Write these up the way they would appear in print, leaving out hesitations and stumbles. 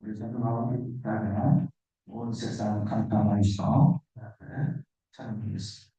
우리 생각하기 때문에 온 세상 감탄하시어 찬양드리겠습니다.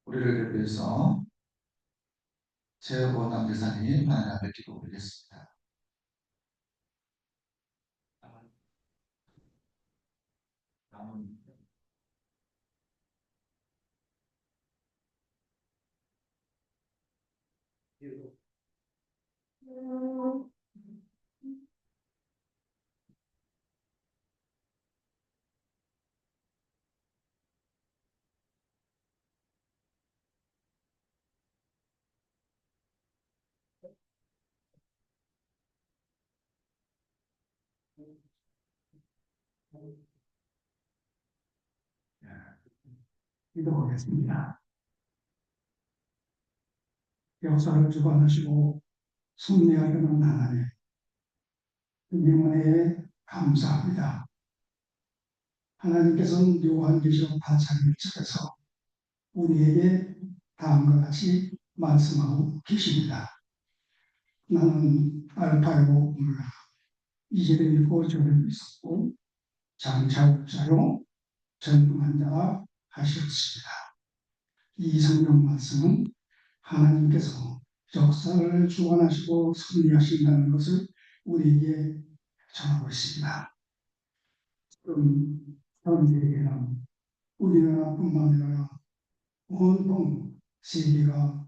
우리를 위해서 최원남 대사님 하나님 앞에 기도 올리겠습니다. 기도하겠습니다. 역사를 주관하시고 승리하려는 하나님, 주님 은혜에 감사합니다. 하나님께서는 요한계시록 8장 1절에서 우리에게 다음과 같이 말씀하고 계십니다. 나는 알파이고 오메가, 이전에 있고 저를 있었고 장차 올 자요 전능한 자라 하셨습니다. 이 성경 말씀은 하나님께서 역사를 주관하시고 승리하신다는 것을 우리에게 전하고 있습니다. 지금 전 세계는 우리나라뿐만 아니라 온통 세계가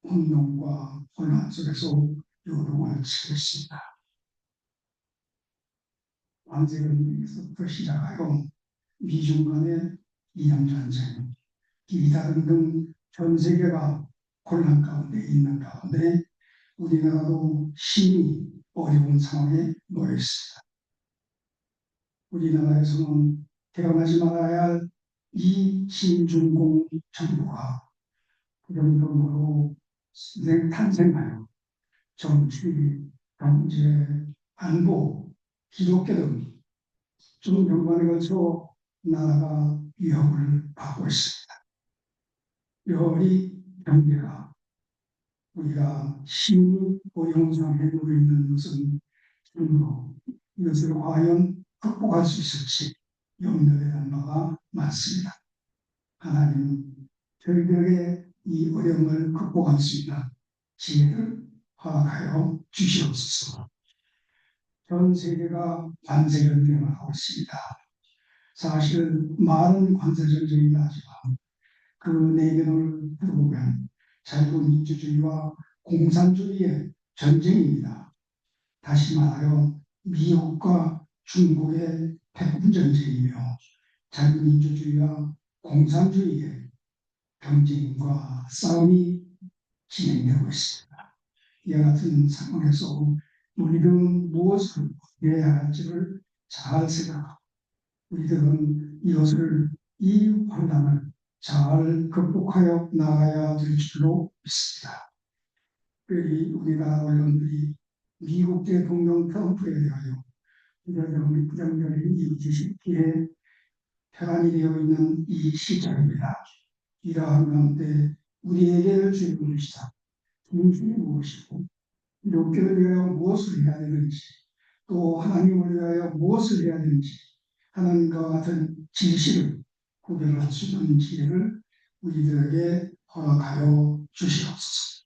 운동과 혼란 속에서 요동을 치고 있습니다. 안세근에서부터 시작하여 미중 간의 이념전쟁, 이다른 등 전 세계가 혼란 가운데 있는 가운데 우리나라도 심히 어려운 상황에 놓여 있습니다. 우리나라에서는 태어나지 말아야 할 이 신중공 정부가 부정선거로 탄생하여 정치, 경제, 안보, 기독교 등 중병관에 걸쳐 나라가 위협을 받고 있습니다. 여리 경제가 우리가 심히 어려운 상황에 놓여 있는 것은 참으로 이것을 과연 극복할 수 있을지 염려되는 바가 많습니다. 하나님은 저희들에게 이 어려움을 극복할 수 있는 지혜를 허락하여 주시옵소서. 전 세계가 관세 전쟁을 하고 있습니다. 사실은 많은 관세 전쟁이 나지만 그 내면을 들어보면 자유민주주의와 공산주의의 전쟁입니다. 다시 말하여 미국과 중국의 패권 전쟁이며 자유민주주의와 공산주의의 경쟁과 싸움이 진행되고 있습니다. 이와 같은 상황에서 우리들은 무엇을 해야 할지를 잘 생각하고 우리들은 이 혼란을 잘 극복하여 나가야 될 줄로 믿습니다. 특별히 우리나라 언론들이 미국 대통령 트럼프에 대하여 부정적인 이미지식기에 태반이 되어 있는 이 시점입니다. 이러한 가운데 우리에게 주는 것이다. 진실이 무엇이고 기독교를 위하여 무엇을 해야 되는지 또 하나님을 위하여 무엇을 해야 되는지 하나님과 같은 진실을 구별할 수 있는 지혜를 우리들에게 허락하여 주시옵소서.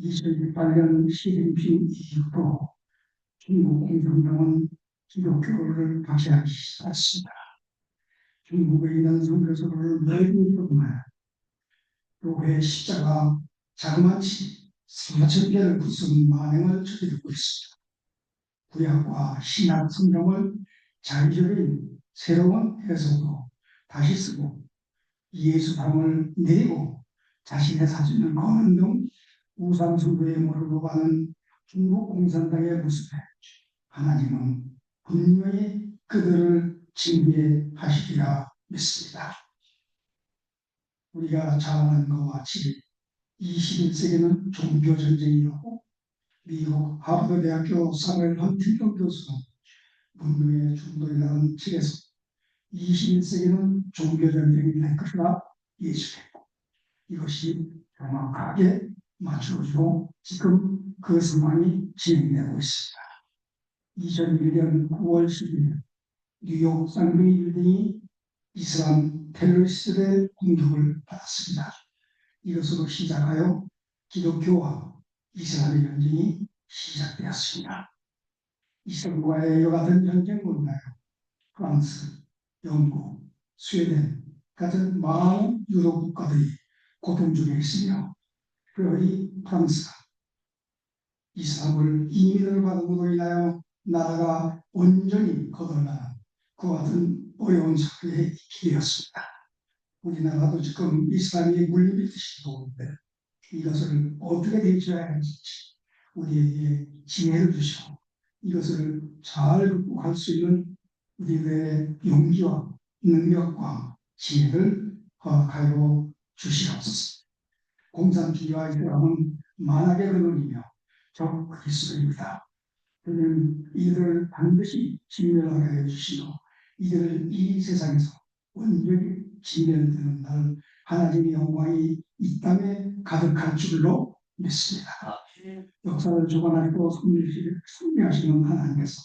2018년 시진핑 이후로 중국 공산당은 기독교를 박해하기 시작했습니다. 중국에 있는 선교사를 매일 뿐만 교회 십자가 자그마치 4,000개를 부수는 만행을 저지르고 있습니다. 구약과 신약 성경을 자기적인 새로운 해석으로 다시 쓰고 예수담을 내리고 자신의 사진을 거는 등 우상숭배에 몰고 가는 중국 공산당의 모습에 하나님은 분명히 그들을 징계하시리라 믿습니다. 우리가 잘 아는 것과 같이 21세기는 종교전쟁이라고 미국 하버드대학교 사무엘 헌팅턴 교수는 문명의 중도이라는 책에서 21세기는 종교전쟁이 될 것이라 예측했고 이것이 정확하게 맞춰지고 지금 그 상황이 진행되고 있습니다. 2001년 9월 12일 뉴욕 쌍둥이 빌딩이 이슬람 테러리스트들의 공격을 받았습니다. 이것으로 시작하여 기독교와 이슬람의 전쟁이 시작되었습니다. 이슬람과의 이와 같은 전쟁으로 인하여 프랑스, 영국, 스웨덴 같은 많은 유럽 국가들이 고통 중에 있으며 특별히 프랑스가 이슬람을 이민을 받음으로 인하여 나라가 온전히 거덜나는 그와 같은 어려운 사회에 있게 되었습니다. 우리나라도 지금 이슬람이 물리듯이 도는데 이것을 어떻게 대처해야 할지 우리에게 지혜를 주시고 이것을 잘 극복할 수 있는 우리의 용기와 능력과 지혜를 허락하여 주시옵소서. 공산주의와 이슬람은 만악의 근원이며 적 그리스도입니다. 그는 이들을 반드시 진멸하게 해주시고 이들을 이 세상에서 완전히 진멸되는 날 하나님의 영광이 이 땅에 가득할 줄로 믿습니다. 역사를 주관하시고 승리하시는 하나님께서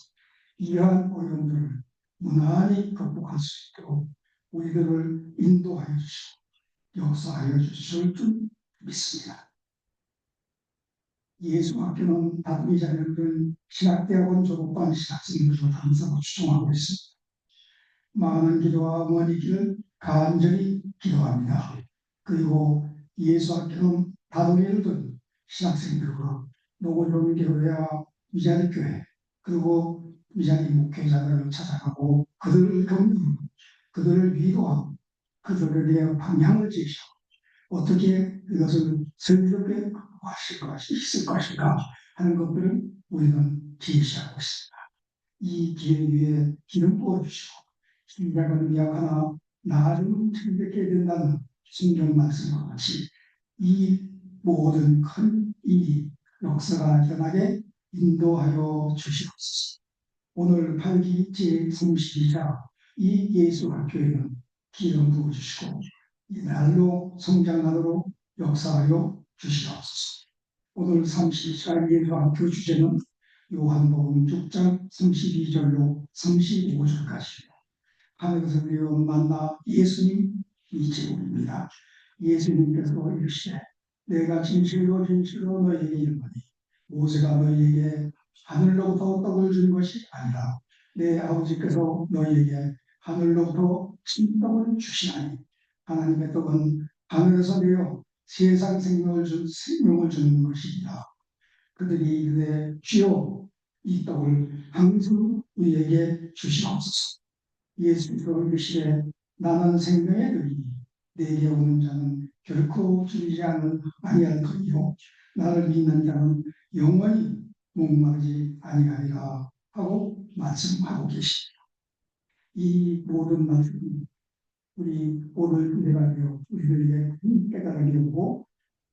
이러한 어려움들을 무난히 극복할 수 있도록 우리들을 인도하여 주시고 역사하여 주실 줄 믿습니다. 예수학교는 다tum이 자녀들은 신학대학원 졸업반 신학생들로 담사고 추종하고 있습니다. 많은 기도와 어머니 길을 간절히 기도합니다. 그리고 예수학교는 다tum이를 둔 신학생들과 노고종교회와 미자리교회 그리고 미자리 목회자들을 찾아가고 그들을 격려하고 그들을 위로하고 그들에 대한 방향을 제시하고 어떻게 이것을 슬기롭게 있을 것인가 하는 것들을 우리는 제시하고 있습니다. 이 기회 위에 기름 부어주시고 심장은 미약하나 나중은 창백해야 된다는 성경 말씀과 같이 이 모든 큰 일이 역사가 일어나게 인도하여 주시옵소서. 오늘 8기 제32자 이 예수학교에는 기름 부어주시고 이 날로 성장하도록 역사하여 주시옵소서. 오늘 32시간 예수학교 주제는 요한복음 6장 32절로 35절까지입니다. 하늘에서 내려 만나 예수님이 제물입니다. 예수님께서 이르시되 내가 진실로 진실로 너희에게 이르노니 모세가 너희에게 하늘로부터 떡을 준 것이 아니라 내 아버지께서 너희에게 하늘로부터 진떡을 주시나니 하나님의 떡은 하늘에서 내려 세상 생명을 주는 것이니라. 그들이 이르되 주여 이 떡을 항상 우리에게 주시옵소서. 예수께서 이르시되 나는 생명의 떡이니 내게 오는 자는 결코 줄이지 아니할 것이요 나를 믿는 자는 영원히 목마르지 아니하리라 하고 말씀하고 계십니다. 이 모든 말씀이 우리 오늘 은혜가 되어 우리들에게 큰 깨달음이 오고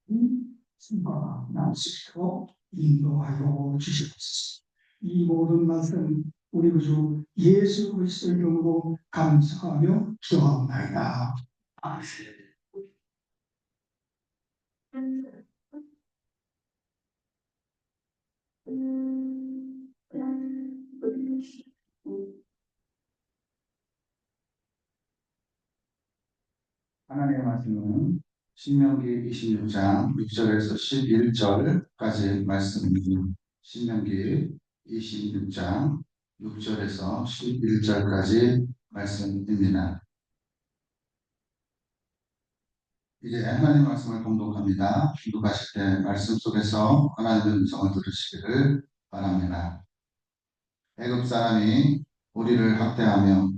큰 성과가 나올 수 있도록 인도하여 주시옵소서. 이 모든 말씀 우리 구주 예수 그리스도의 이름으로 감사하며 기도하옵나이다. 아멘. 하나님의 말씀은 신명기 26장 6절에서 11절까지 말씀입니다. 신명기 26장 6절에서 11절까지 말씀입니다. 이제 하나님의 말씀을 공독합니다. 기도하실 때 말씀 속에서 하나님의 음성을 들으시기를 바랍니다. 애굽 사람이 우리를 학대하며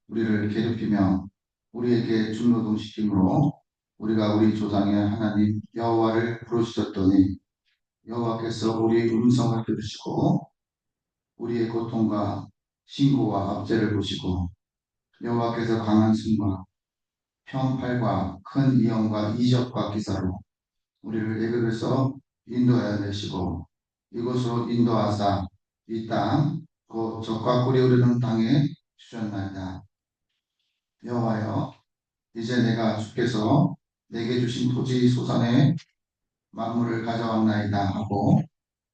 우리를 괴롭히며 우리에게 중노동시킴으로 우리가 우리 조상의 하나님 여호와를 부르짖었더니 여호와께서 우리의 음성을 들으시고 우리의 고통과 신고와 압제를 보시고 여호와께서 강한 손과 편팔과 큰 이언과 이적과 기사로 우리를 애굽에서 인도하여 내시고 이곳으로 인도하사 이 땅 곧 적과 꿀이 흐르는 땅에 주셨나이다. 여호와여 이제 내가 주께서 내게 주신 토지 소산의 만물을 가져왔나이다 하고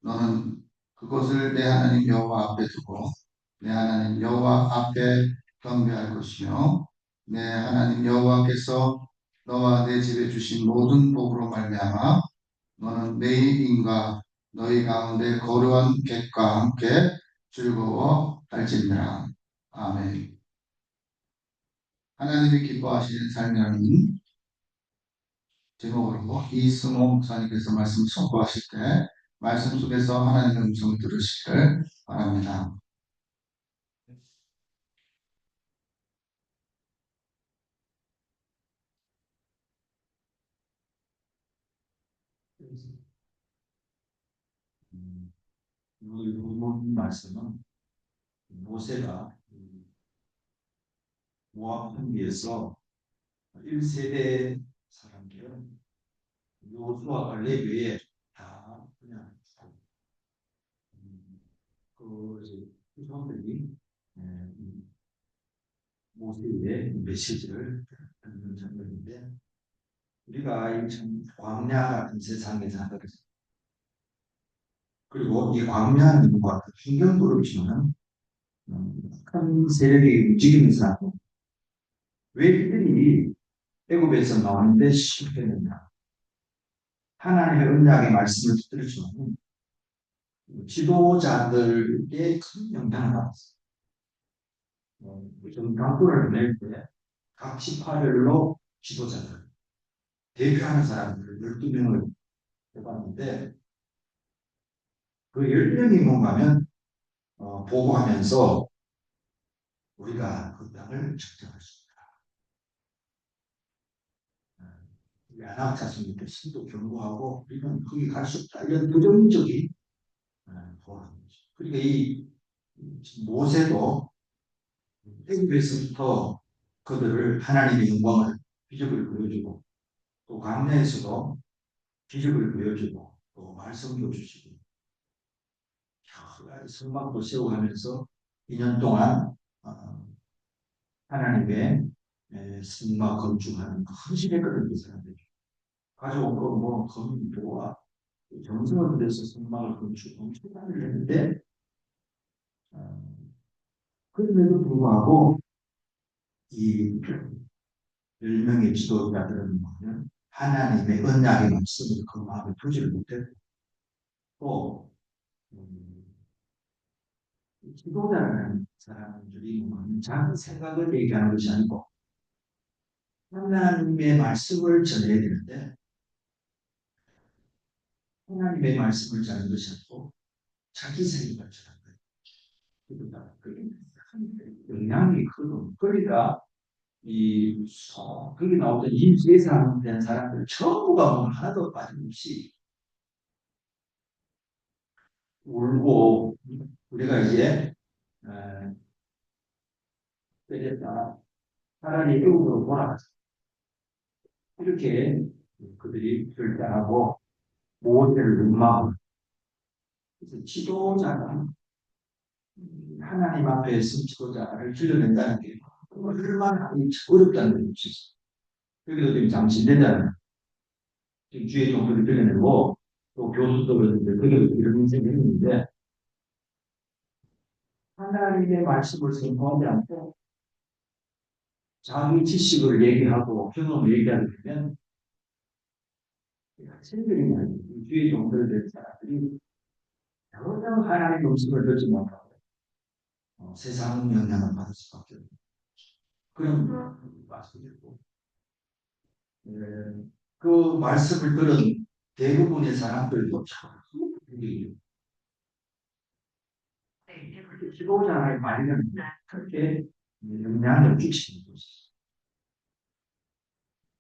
너는 그것을 내 하나님 여호와 앞에 두고 내 하나님 여호와 앞에 경배할 것이며 내 하나님 여호와께서 너와 내 집에 주신 모든 복으로 말미암아 너는 내 인과 너희 가운데 거룩한 객과 함께 즐거워할지니라. 아멘. 하나님이 기뻐하시는 삶이라는 제목으로 이승호 목사님께서 말씀 선포하실 때 말씀 속에서 하나님의 음성을 들으시기를 바랍니다. 오늘 본 말씀은 모세가 모압 평지에서 1세대 사람들은 요수와 갈렙 외에 다 그냥 그 사람들이 모세의 메시지를 듣는 장면인데 우리가 이 참 광야 같은 세상에 살아가서 그리고 이 광야는 누가 환경그렇지만 큰 세력이 움직이면서 왜 이들이 애굽에서 나오는데 실패했느냐? 하나님의 언약의 말씀을 들었지만 지도자들의 큰 영향을 받았어요. 좀 강도를 낼 때 각 지파별로 지도자들, 대표하는 사람들 12명을 해봤는데 그 10명이 뭔가면 보고하면서 우리가 그 땅을 측정할 수 있다. 아낙 자손한테 신도 경고하고 우리는 거기 갈 수 없다. 이런 부정적인 보호하는 거죠. 그러니까 이 모세도 애굽에서부터 그들을 하나님의 영광을 기적을 보여주고 또 광야에서도 기적을 보여주고 또 말씀도 주시고 성막도 세워가면서 2년 동안 하나님의 성막 건축하는 큰 시대거든요. 그 사람들이. 가져온 거뭐 검도와 정성을 들여서 성막을 건축 엄청나게 했는데 그럼에도 불구하고 이 10명의 지도자들은 뭐냐면 하나님의 언약의 말씀을 그 마음에 두지를 못했고 또 지도자라는 사람들이 자기 생각을 얘기하는 것이 아니고 하나님의 말씀을 전해야 되는데 하나님의 말씀을 전하는 것이 아니고 자기 생각을 전하는 거예요. 그러니까 그게 영향이 크고 그러니까 거기 나오던 임재상 된 사람들 전부가 뭐 하나도 빠짐없이 울고 우리가 이제 때렸다 차라리 애국으로 돌아가자 이렇게 그들이 결단하고 모세를 원망하고 그래서 지도자가 하나님 앞에 선 지도자를 길러낸다는 게 얼마나 어렵다는 것이죠. 여기도 지금 장신대잖아요. 지금 주의 종들을 끌어내고 또 교수들을 끌어내고 이런 인생이 있는데 하나님의 말씀을 선포하지 않고 자기 지식을 얘기하고 경험을 얘기하게 되면 생들이 아니고 주의 종들 된 사람들이 전혀 하나님의 음성을 듣지 못하고 세상 영향을 받을 수밖에 없는 그런 말씀이고 그 말씀을 들은 대부분의 사람들도 참 지도자의 말은 그렇게 영향을 끼치는 것이죠.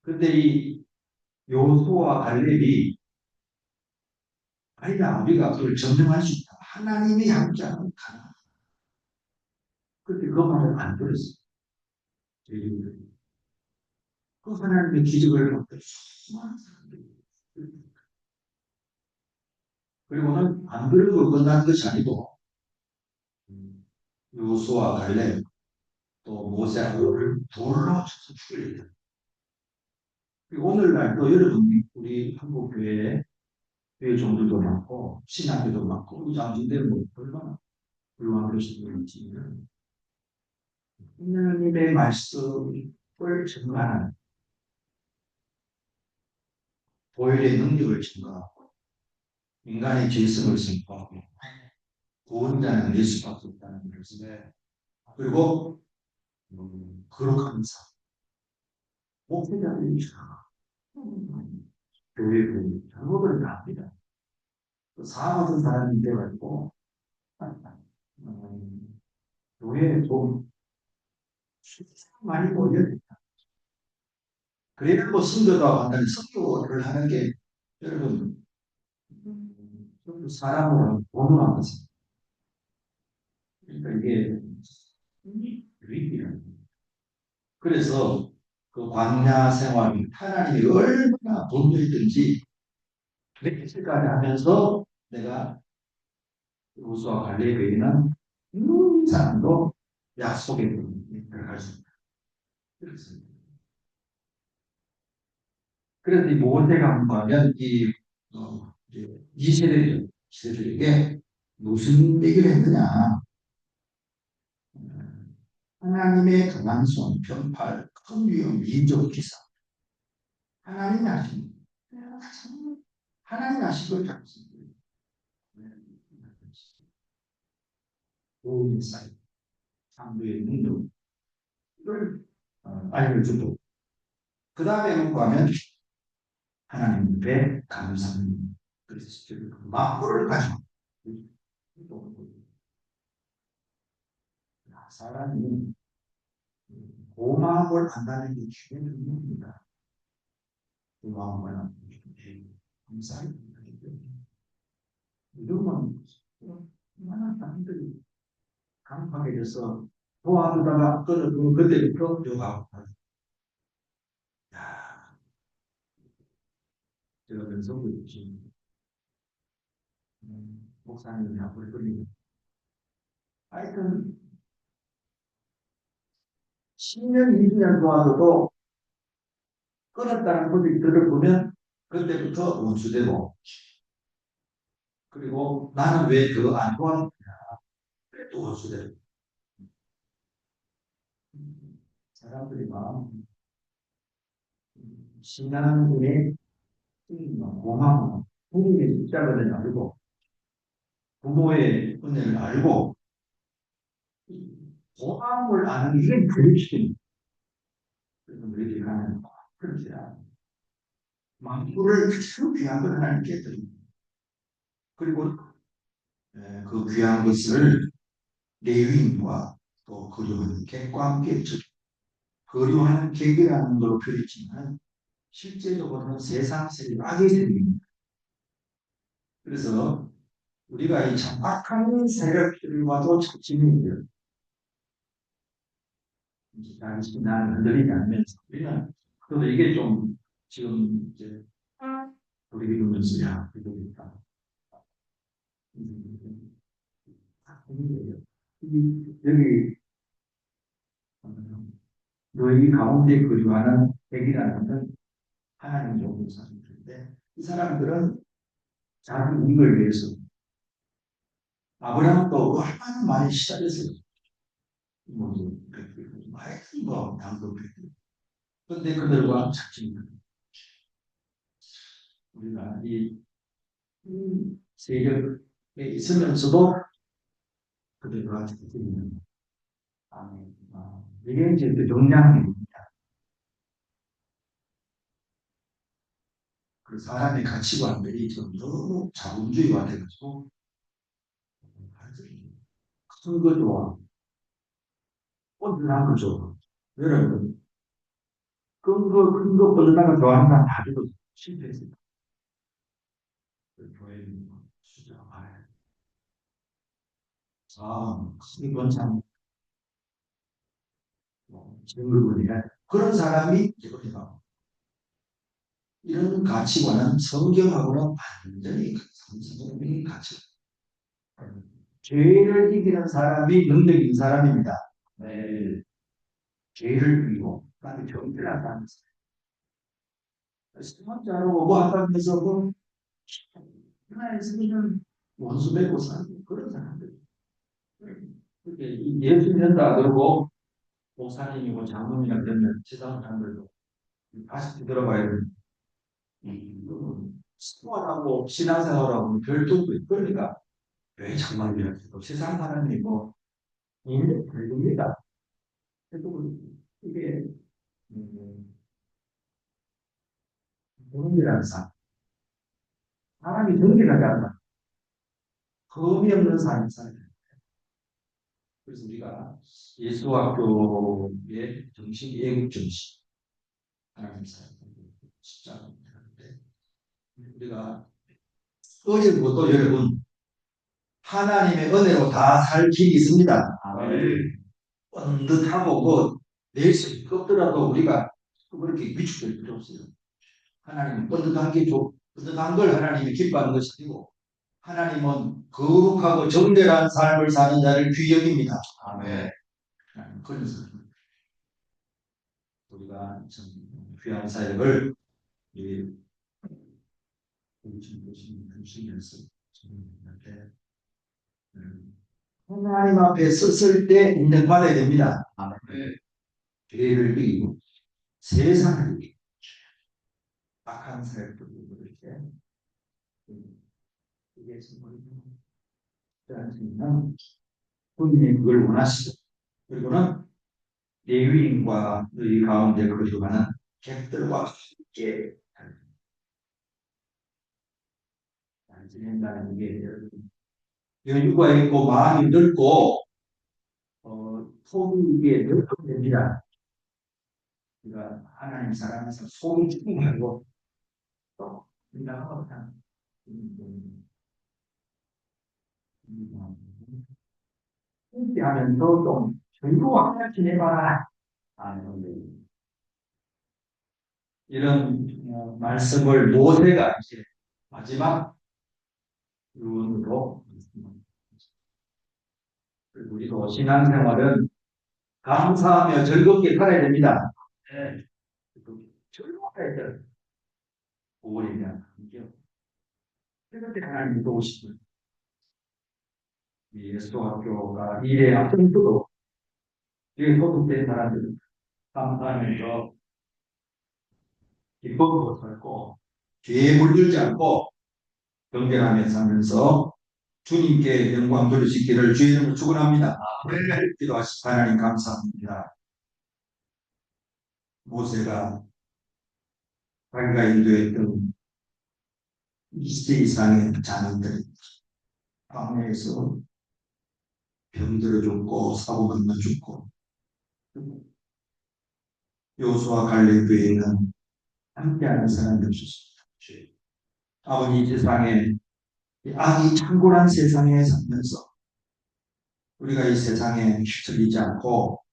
그런데 이 요수와 갈렙이 아니다 우리가 그걸 증명할 수 있다. 하나님이 함께하면 가능하다. 그런데 그 말을 안 들었어요. 그 하나님의 기적을 받고 수많은 사람들이 그리고는 안 그러고 끝난 것이 아니고 요수와 갈렙 또 모세를 돌로 쳐서 죽여야 돼. 그리고 오늘날도 여러분 우리 한국 교회 종들도 많고 신학교도 많고 우리 장신대는 뭐 얼마나 훌륭한 교수들인지 하나님의 말씀을 증거하는 보혈의 능력을 증거하고 인간의 죄성을 선포하고 구원자는 예수밖에 없다는 것을 그리고 거룩한 삶 목회자들이 교회를 잘못을 다 합니다. 사 같은 사람이 돼가지고 교회에 좀 많이 모여야 된다. 그래야 뭐 선교도 한다는 선교를 하는 게 여러분 사람으로 본능한 것입니다. 그러니까 이게 위기라는 거예요. 그래서 그 광야 생활이 하나님이 얼마나 분노했든지 며칠까지 하면서 내가 우수와 갈렙에 있는 사람도 약속의 들어갈 수 있다. 그렇습니다. 그래서 이 모세가 하면 이 세대들에게 무슨 얘기를 했느냐. 하나님의 강한 손, 편팔, 큰 위험, 민족 기사. 하나님이 하신 하나님이 하신 걸 잡습니다. 도움이 쌓이 상도의 능력을 알려주고 그 다음에 뭔가하면 하나님 앞에 감사합니다. 그래서 그 마음을 가지고 사람이 고마움을 한다는 게 중요한 의미입니다. 고마움을 감사합니다. 이러면 얼마나 사람들이 강하게 돼서 도와주다가 끊어주고 그때부터 욕하고 야, 제가 연속으로 있지 목사님이 앞으로 끌리고 하여튼 10년, 20년 도와줘도 끊었다는 소리 들어보면 그때부터 원수되고, 그리고 나는 왜 더 안 도와주냐, 또 원수되고. 사람들이 막 신앙의 고마움, 부모의 숫자를 알고, 부모의 은혜를 알고, 고마움을 아는 게 그리스도인. 그래서 우리들이 가는 그렇지 않아. 만물을 그 귀한 걸 하나님께 드립니다. 그리고 그 귀한 것을 레위인과 또 거류하는 객과 함께 거류하는 객이라는 걸로 표현했지만 실제적으로는 세상 세력, 악의 세력입니다. 그래서 우리가 이 천박한 세력들과도 척진이 돼요. 당시 나는 흔들리지 않으면서 우리는 그래도 이게 좀 지금 이제 우리 믿으면서 야 이거니까 여기 너희 가운데 거류하는 백이라는 것은 하나님 좋은 사람들인데 이 사람들은 자기 이익을 위해서 아브라함도 얼마나 많이 시달렸어요. 하여튼 양도백들. 그런데 그들과 착진입니다. 우리가 이 세력에 있으면서도 그들과 착진입니다. 아멘. 이게 이제 그 정량입니다. 그 사람의 가치관들이 좀 너무 자본주의화 돼가지고 큰 거 좋아, 뻔뻔한 거 좋아. 여러분 큰거 뻔뻔한 거 좋아하는 사람 다 죽어서 실패했습니다. 교회는 수저 말해. 이건 참 정글분이야. 그런 사람이 되거든요. 이런 가치관은 성경하고는 완전히 성경의 가치관. 죄를 이기는 사람이 능력 있는 사람입니다. 네. 죄를 이기고, 그다음에 정죄를 하는 신학자로 뭐 하면서 뭐 하나님께서는 원수 맺고 사는 그런 사람들. 예수 믿는다 그러고 목사님이고 장로님이나 그러면 세상 사람들도 다시 들어봐야 됩니다. 스포하고 신앙생활하고 별도고 그러니까 왜 정말 이렇게 세상 사람이고 인생 별입니다. 그래도 이게 정의라는 사람이 정의하지 않나 흠이 없는 삶을 살아야 돼요. 그래서 우리가 예수학교의 정신 애국 정신 하나님 사랑 십자가 하는데 우리가 어려운 것도 여러분 하나님의 은혜로 다 살 길이 있습니다. 번듯하고 뭐 내수 없더라도 우리가 그렇게 위축될 필요 없어요. 하나님은 번듯한 걸 하나님이 기뻐하는 것이 아니고 하나님은 거룩하고 정결한 삶을 사는 자를 귀히 여깁니다. 아멘. 그런 사람 우리가 귀한 사역을 하나님 앞에 섰을 때 인정받아야 됩니다. 아멘. 죄를 이기고 세상을 이기고 악한 사역도 이길 때 이게 정말 본인이 그걸 원하시고 그리고는 레위인과 너희 가운데 거주하는 객들과 함께 지낸다는 게 여유가 있고 마음이 넓고 속이 이게 넓어집니다. 우리가 하나님 사랑해서 속이 충만하고 또 우리가 함께 하면서 좀 즐거워하며 지내봐라. 이런 말씀을 모세가 이제 마지막 유언으로 우리도 신앙생활은 감사하며 즐겁게 살아야 됩니다. 네. 즐거워야 돼요. 구원에 대한 감격. 그런데 하나님이 도우시고 이 예수학교가 일에 앞장서도 뒤에 소속된 사람들은 감사하면서 기쁨으로 살고 죄에 물들지 않고 경배하며 살면서 주님께 영광 돌리시기를 주의 이름으로 축원합니다. 아멘. 기도하시 하나님 감사합니다. 모세가 자기가 인도했던 20세 이상의 자녀들이 광야에서 병들어 죽고 사고만나 죽고 여호수아 갈렙 외에는 함께하는 사람이 없었습니다. 아버지 이 세상에 이 악이 창궐한 세상에 살면서 우리가 이 세상에 휩쓸리지 않고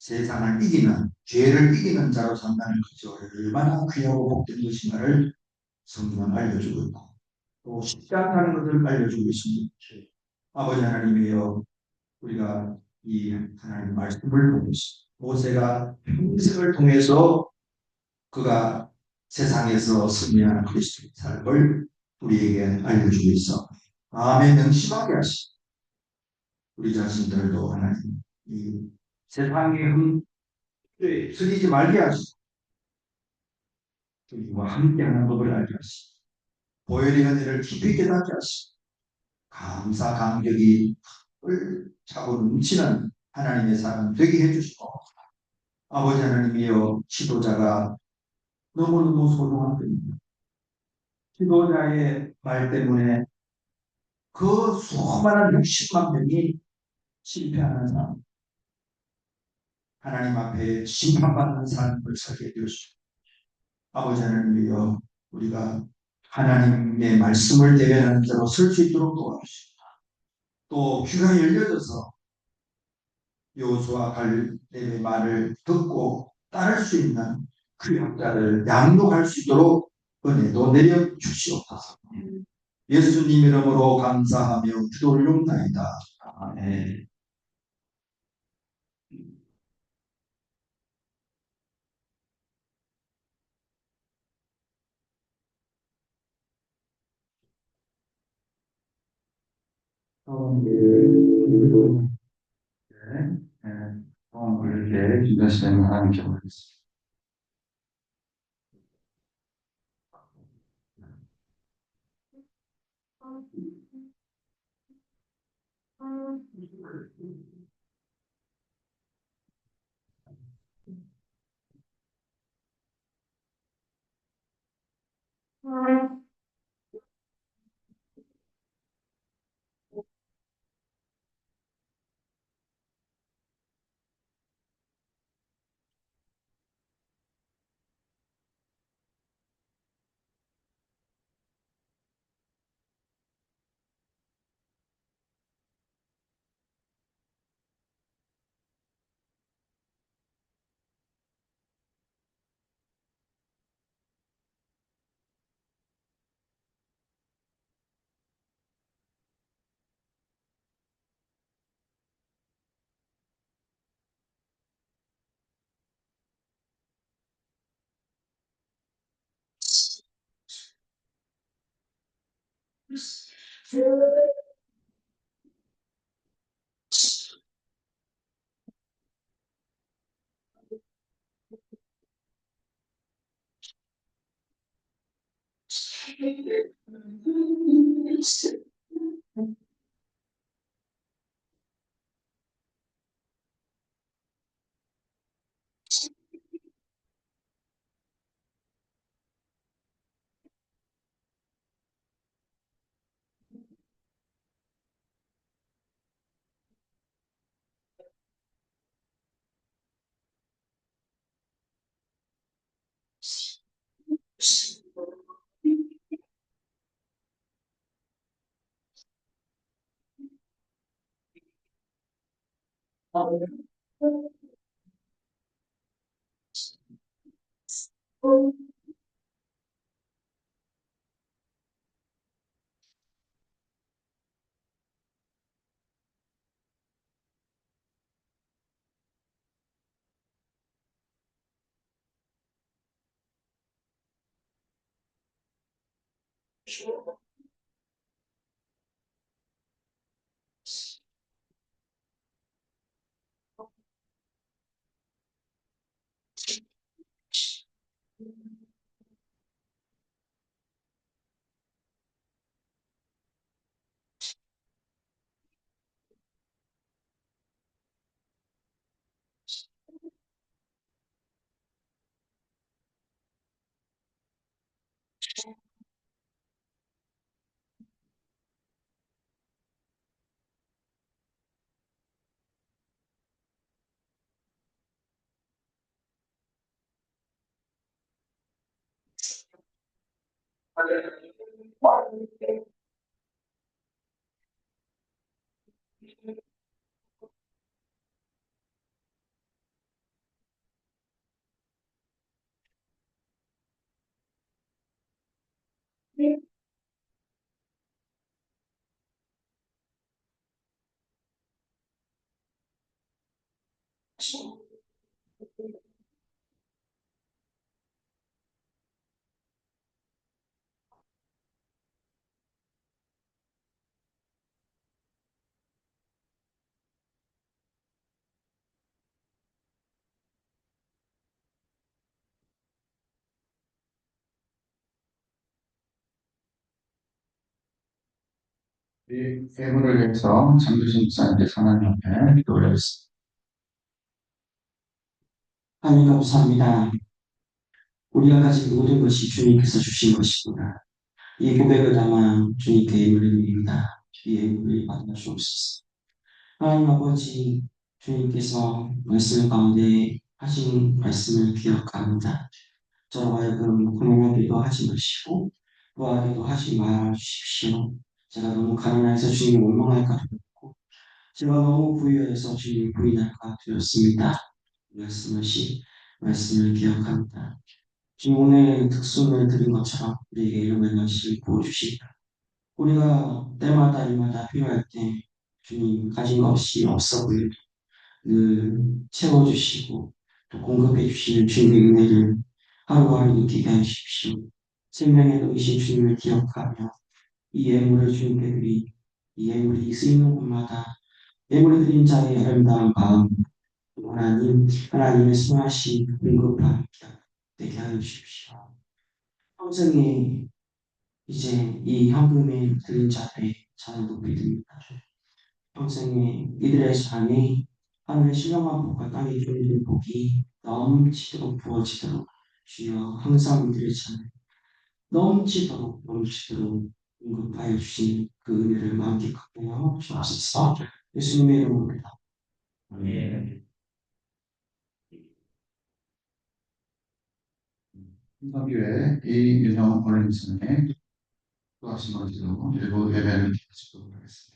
세상을 이기는 죄를 이기는 자로 산다는 것이 얼마나 귀하고 복된 것인가를 성경은 알려주고 있고 또 쉽지 않다는 것을 알려주고 있습니다. 아버지 하나님이여 우리가 이 하나님 말씀을 통해서 모세가 평생을 통해서 그가 세상에서 승리하는 그리스도의 삶을 우리에게 알려주고 있어 마음에 명심하게 하시고 우리 자신들도 하나님 이 세상의 흠에 쓰리지 말게 하시고 우리와 함께하는 법을 알게 하시고 보혈의 은혜를 깊이 깨닫게 하시고 감사 감격이 차고 넘치는 하나님의 사람 되게 해주시고 아버지 하나님이여 지도자가 너무너무 소중한 분입니다. 지도자의 말 때문에 그 수많은 60만 명이 실패하는 삶 하나님 앞에 심판받는 삶을 살게 되었습니다. 아버지 하나님이여 우리가 하나님의 말씀을 대변하는 자로 설 수 있도록 도와주시고 또 귀가 열려져서 여호수아 갈렙의 말을 듣고 따를 수 있는 그 학자를 양육할 수 있도록 은혜도 내려 주시옵소서. 예수님 이름으로 감사하며 기도를 용나이다. 아멘. 이렇게 준비하시면 하나님께 올리겠습니다. 이 예물을 위해서 장교신 목사님께서 하나님 앞에 기도를 했습니다. 하나님 감사합니다. 우리가 가진 모든 것이 주님께서 주신 것입니다. 이 고백을 담아 주님께 예물을 드립니다. 이 예물을 받아 주옵소서. 하나님 아버지, 주님께서 말씀 가운데 하신 말씀을 기억합니다. 저로 하여금 고난하기도 하지 마시고 구하기도 하지 말아 주십시오. 제가 너무 가난해서 주님 원망할까 두렵고 제가 너무 부유해서 주님 부인할까 두렵습니다. 말씀을 기억합니다. 지금 오늘 특수를 드린 것처럼 우리에게 이런 연식을 부어주시고 우리가 때마다 이마다 필요할 때 주님 가진 것이 없어 보여도 늘 채워주시고 또 공급해 주시는 주님의 은혜를 하루하루 느끼게 하십시오. 생명의 노이신 주님을 기억하며 이 예물을 주님께 드리 이 예물이 쓰이는 곳마다 예물을 드린 자의 아름다운 마음 하나님의 선하신 공급함 되게 하여 주십시오. 평생에 이제 이 현금에 드린 자들의 자녀도 믿습니다. 평생에 이들의 삶이 하늘의 신령한 복과 땅의 주님의 복이 넘치도록 부어지도록 주여 항상 이들의 삶에 넘치도록 공급하여 주신 그 은혜를 만끽하게 하여 주옵소서. 예수님의 이름으로입니다. 아멘. 성교회 이윤영 원님선의 또 하신 것으로 일부 예배를 드리도록 하겠습니다.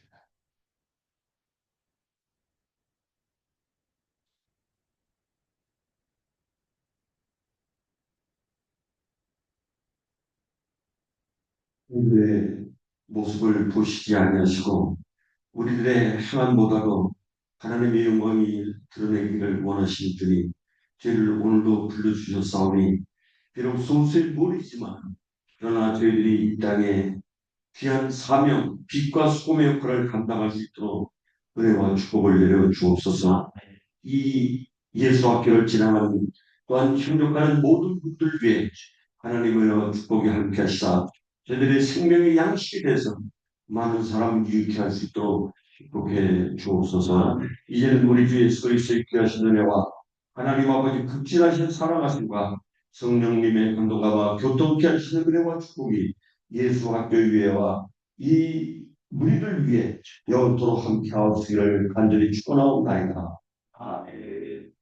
우리들의 모습을 보시지 아니하시고 우리들의 행함보다도 하나님의 영광이 드러내기를 원하시는 분이 저희를 오늘도 불러주셨사오니 비록 소수의 무리지만 그러나 저희들이 이 땅에 귀한 사명, 빛과 소금의 역할을 감당할 수 있도록 은혜와 축복을 내려 주옵소서. 이 예수 학교를 지나가는 또한 협력하는 모든 분들 위해 하나님의 축복이 함께 하시사 저희들의 생명의 양식이 돼서 많은 사람을 유익해 할 수 있도록 축복해 주옵소서. 이제는 우리 주 예수 그리스도의 귀하신 은혜와 하나님 아버지 극진하신 사랑하심과 성령님의 감동과 교통케 하시는 은혜와 축복이 예수 학교 위에와 이 무리들 위해 영원토록 함께 하옵시기를 간절히 축원하옵나이다. 아멘.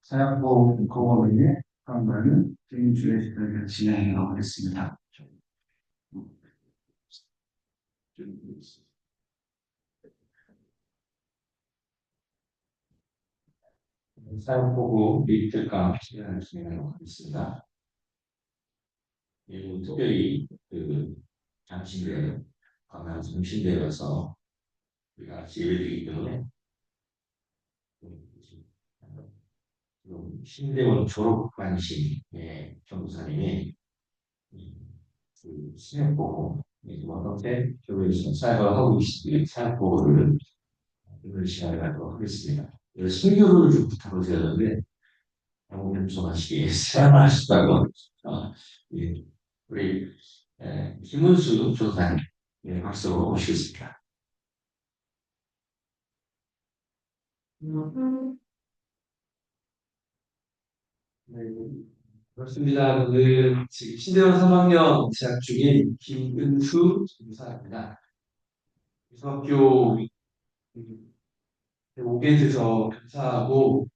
사약보 공업의 강단은 주일주의 시간을 진행하겠습니다. 사용보고 리틀과 진행하도록 하겠습니다. 특별히 잠시 후에 가면 성신대여서 우리가 예배드리기 때문에 지금 신대원 졸업반신 전도사님이 그 사역보고 어떻게 교회에서 사역을 하고 계신지 사역보고를 오늘 시간에 갖도록 하겠습니다. 설교를 좀 부탁을 드렸는데 오늘 좀 하시기 사용하셨다고 예, 우리 김은수 조사님 박수로 모시겠습니다. 네, 그렇습니다. 오늘 지금 신대원 3학년 재학 중인 김은수 전도사입니다. 기성학교 오게 돼서 감사하고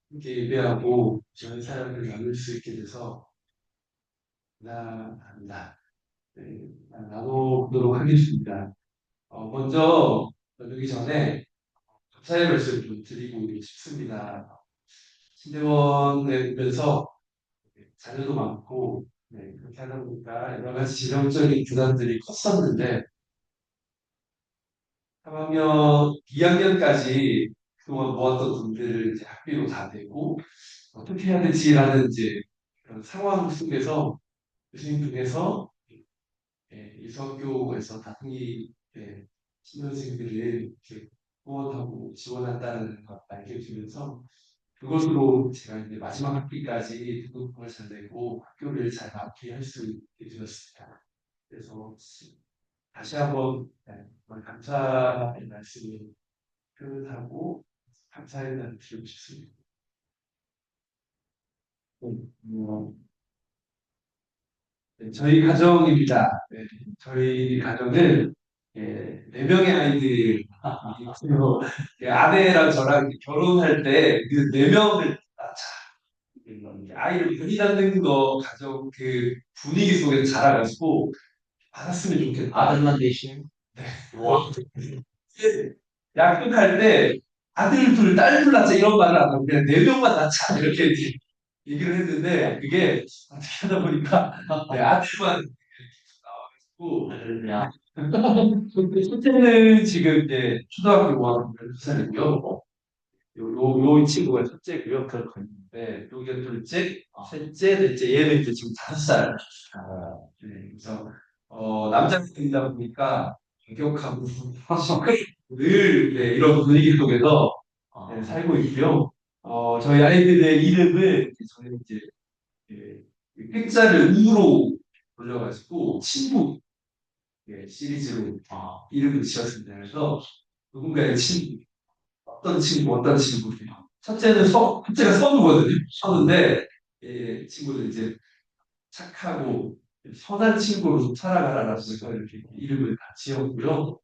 함께 예배하고 저희 사역을 나눌 수 있게 돼서 감사합니다. 네, 나눠보도록 하겠습니다. 먼저 나누기 전에 감사의 말씀을 좀 드리고 싶습니다. 신대원에 오면서 자녀도 많고 그렇게 하다 보니까 여러 가지 재정적인 부담들이 컸었는데 3학년, 2학년까지 그동안 모았던 돈들을 이제 학비로 다 내고 어떻게 해야 되지라는 이제 그런 상황 속에서 교수님 중에서 이수학교에서 다둥이 신혼생들을 이렇게 후원하고 지원한다는 걸 알게 되면서 그것으로 제가 이제 마지막 학기까지 등록금을 잘 내고 학교를 잘 마무리할 수 있게 되었습니다. 그래서 다시 한번 정말 감사의 말씀을 표현하고 감사의 말을 드리고 싶습니다. 저희 가정입니다. 저희 가정은 4명의 아이들이 있어요. 아내랑 저랑 결혼할 때 그 4명을 낳자. 아이를 많이 낳는 거 가정 그 분위기 속에 자라가지고 받았으면 좋겠다. 아들만 되시는? 네. 와. 약속할 때 아들 둘, 딸 둘 낳자 이런 말을 안 하고 그냥 4명만 낳자 이렇게 얘기를 했는데 그게 어떻게 하다 보니까 아들만 나와가지고 첫째는 지금 이제 초등학교 5학년 12살이고요. 요 친구가 첫째고요. 그렇군요. 여기가 둘째, 셋째, 넷째, 얘는 이제 지금 5살. 그래서 남자들이다 보니까 엄격하고 늘 이런 분위기 속에서 살고 있고요. 저희 아이들의 이름을 저는 이제 획자를 우로 돌려가지고 친구 시리즈로 이름을 지었습니다. 그래서 누군가의 친구, 어떤 친구예요. 첫째가 선우거든요. 선우인데 친구는 이제 착하고 선한 친구로 살아가라라고 해서 이렇게 이름을 다 지었고요.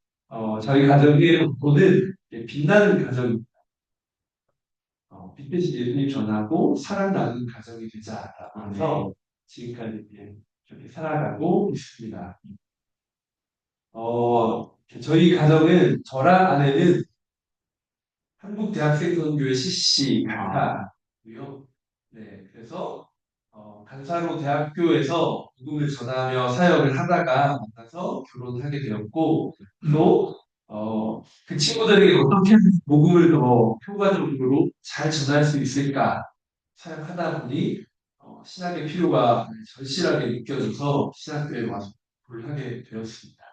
저희 가정의 모토는 빛나는 가정, 빛대신 예수님 전하고 사랑 나누는 가정이 되자라고 해서 지금까지 이렇게 살아가고 있습니다. 저희 가정은 저랑 아내는 한국대학생선교회 CC 간사고요. 네, 그래서 간사로 대학교에서 복음을 전하며 사역을 하다가 만나서 결혼하게 되었고 또 그 친구들에게 어떻게 복음을 더 효과적으로 잘 전할 수 있을까 사역하다 보니 신학의 필요가 절실하게 느껴져서 신학교에 와서 공부를 하게 되었습니다.